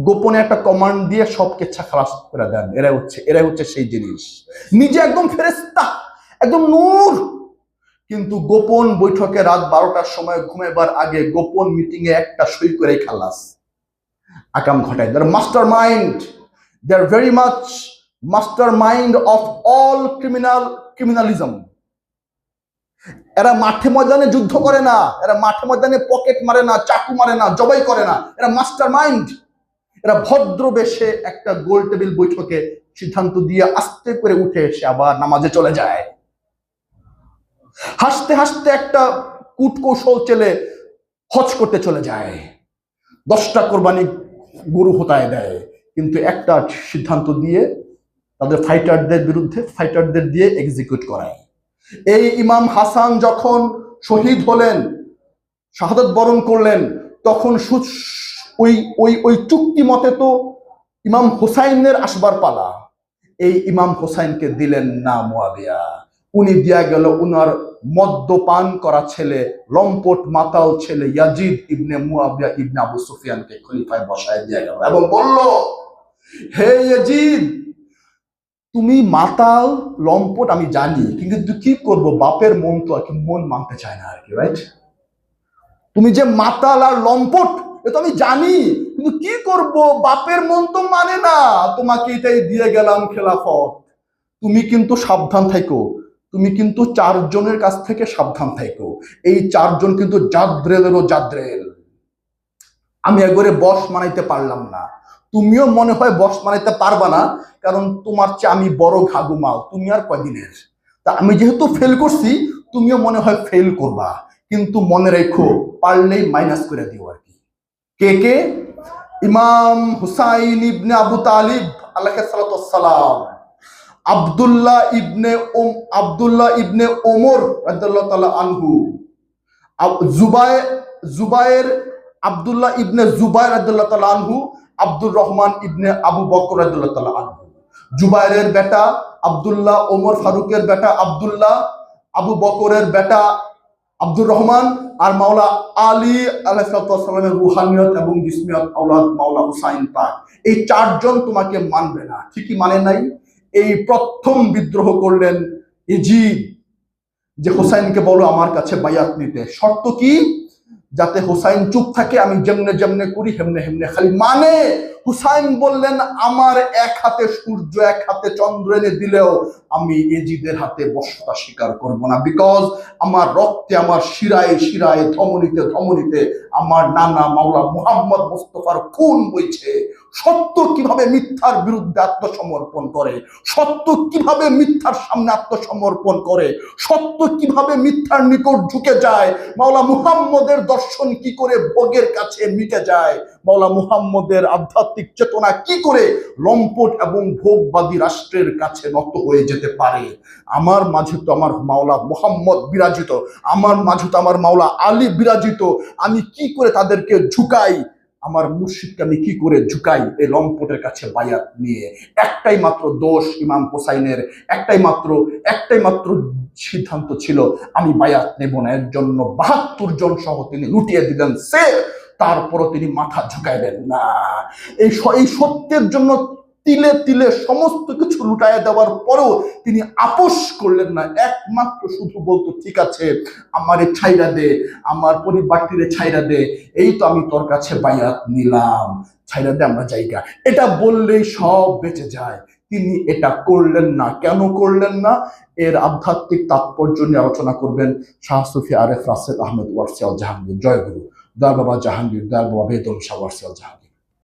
গোপনে একটা কমান্ড দিয়ে সব কেচ্ছা খালাস করে দেন। এরাই হচ্ছে সেই জিনিস। নিজে একদম ফেরেশতা, একদম নূর, কিন্তু গোপন বৈঠকে রাত 12টার সময় ঘুমাবার আগে গোপন মিটিং এ একটা সই করে খালাস, আকাম ঘটায়। They're mastermind. They're very much mastermind of all criminalism. এরা মাঠে ময়দানে যুদ্ধ করে না, এরা মাঠে ময়দানে পকেট মারে না, চাকু মারে না, জবাই করে না, এরা মাস্টারমাইন্ড। এরা ভদ্র বেশে একটা গোল টেবিল বৈঠকে সিদ্ধান্ত দিয়ে আস্তে করে উঠে এসে আবার নামাজে চলে যায়। হাসতে হাসতে একটা কূটকৌশল চেলে হজ করতে চলে যায়, 10টা কোরবানি গরু হোতায় দেয়, কিন্তু একটা সিদ্ধান্ত দিয়ে তাদের ফাইটারদের বিরুদ্ধে ফাইটারদের দিয়ে এক্সিকিউট করায়। এই ইমাম হাসান যখন শহীদ হলেন, শাহাদাত বরণ করলেন, তখন ওই ওই ওই চুক্তি মতে তো ইমাম হুসাইনের আসবার পালা। এই ইমাম হুসাইনকে দিলেন না মুয়াবিয়া, উনি দিয়া গেল উনার মদ্যপান করা ছেলে, লম্পট মাতাল ছেলে ইয়াজিদ ইবনে মুয়াবিয়া ইবনে আবু সুফিয়ানকে খলিফায় বসায় দিয়া গেল এবং বলল, হে ইয়াজিদ, তুমি মাতাল লম্পট আমি জানি, কিন্তু কি করব, বাপের মন তো আর কি মন মানতে চায় না আর কি, রাইট? তুমি যে মাতাল আর লম্পট এ তো আমি জানি, কিন্তু কি করব, বাপের মন তো মানে না, তোমাকে এটাই দিয়ে গেলাম খেলাফত। তুমি কিন্তু সাবধান থাকো, তুমি কিন্তু 4 জনের কাছ থেকে সাবধান থাকো। এই 4 জন কিন্তু জাদ্রেলেরও জাদ্রেল। আমি একবারে বস মানাইতে পারলাম না, তুমিও মনে হয় বস মানাইতে পারবা না, কারণ তোমার চেয়ে আমি বড় ঘাগুমাল, তুমি আর কয়দিনের। তা আমি যেহেতু ফেল করছি, তুমিও মনে হয় ফেল করবা, কিন্তু মনে রেখো পারলেই মাইনাস করে দিও আর কি। কে কে? ইমাম হুসাইন ইবনে আবু তালিব আলাইহিস সালাতু ওয়াস সালাম, আব্দুল্লাহ ইবনে ওমর রাদিয়াল্লাহু তাআলা আনহু, জুবায়ের আব্দুল্লাহ ইবনে জুবায়ের রাদিয়াল্লাহু তাআলা আনহু, আব্দুর রহমান ইবনে আবু বকর রাদিয়াল্লাহু তাআলা আনহু। জুবায়েরের বেটা আব্দুল্লাহ, ওমর ফারুকের বেটা আব্দুল্লাহ, আবু বকরের বেটা আব্দুর রহমান, আর মাওলা আলী আলাইহিস সালামের রুহানিয়ত এবং জিসমিয়ত আওলাদ মাওলা হুসাইন পাক। এই 4 জন তোমাকে মানবে না, ঠিকই মানে নাই। এই প্রথম বিদ্রোহ করলেন ইয়াজিদ, যে হুসাইনকে বলো আমার কাছে বায়াত নিতে। শর্ত কি? যাতে হুসাইন চুপ থাকে, আমি যেমনে যেমনে করি হেমনে হেমনে খালি মানে। হুসাইন বললেন, আমার এক হাতে সূর্য এক হাতে চন্দ্র এনে দিলেও আমি ইয়াজিদের হাতে বশ্যতা স্বীকার করব না, বিকজ আমার রক্তে, আমার শিরায় শিরায়, ধমনীতে ধমনীতে আমার নানা মাওলা মুহাম্মদ মুস্তাফার খুন বইছে। সত্য কিভাবে মিথ্যার বিরুদ্ধে আত্মসমর্পণ করে, সত্য কিভাবে মিথ্যার সামনে আত্মসমর্পণ করে, সত্য কিভাবে মিথ্যার নিকট ঝুঁকে যায়, মাওলা মুহাম্মদের দর্শন কি করে ভোগের কাছে মিটে যায়, মাওলা মুহাম্মদের আধ্যাত্মিক চেতনা কি করে লম্পট এবং ভোগবাদী রাষ্ট্রের কাছে নত হয়ে যেতে পারে। আমার মাঝে তো আমার মাওলা মুহাম্মদ বিরাজিত, আমার মাঝে তো আমার মাওলা আলী বিরাজিত, আমি কি করে তাদেরকে ঝুঁকাই, আমার মুর্শিদকে আমি কি করে ঝুঁকাই এই লম্পটের কাছে বায়াত নিয়ে। একটাই মাত্র দোষ ইমাম হুসাইনের, একটাই মাত্র সিদ্ধান্ত ছিল, আমি বায়াত নেব না। এর জন্য 72 জন সহ তিনি লুটিয়ে দিলেন সে, তারপরও তিনি মাথা ঝুঁকাইলেন না। এই সত্যের জন্য তিলে তিলে সমস্ত কিছু লুটাইয়া দেওয়ার পরেও তিনি আপোষ করলেন না। একমাত্র শুধু বলতো, ঠিক আছে আমারে ছাইরা দে, আমার পরিবারটিরে ছাইরা দে, এই তো আমি তোর কাছে বায়াত নিলাম, ছাইরা দে আমরা জায়গা। এটা বললেই সব বেঁচে যায়। তিনি এটা করলেন না। কেন করলেন না? এর আধ্যাত্মিক তাৎপর্য নিয়ে আলোচনা করবেন শাহ সুফি আরেফ রাশেদ আহমেদ ওয়ারসি আল জাহাঙ্গীর। জয় গুরু, দয়াল বাবা জাহাঙ্গীর, দয়াল বাবা বেদম শাহ ওয়ারসি আল জাহাঙ্গীর।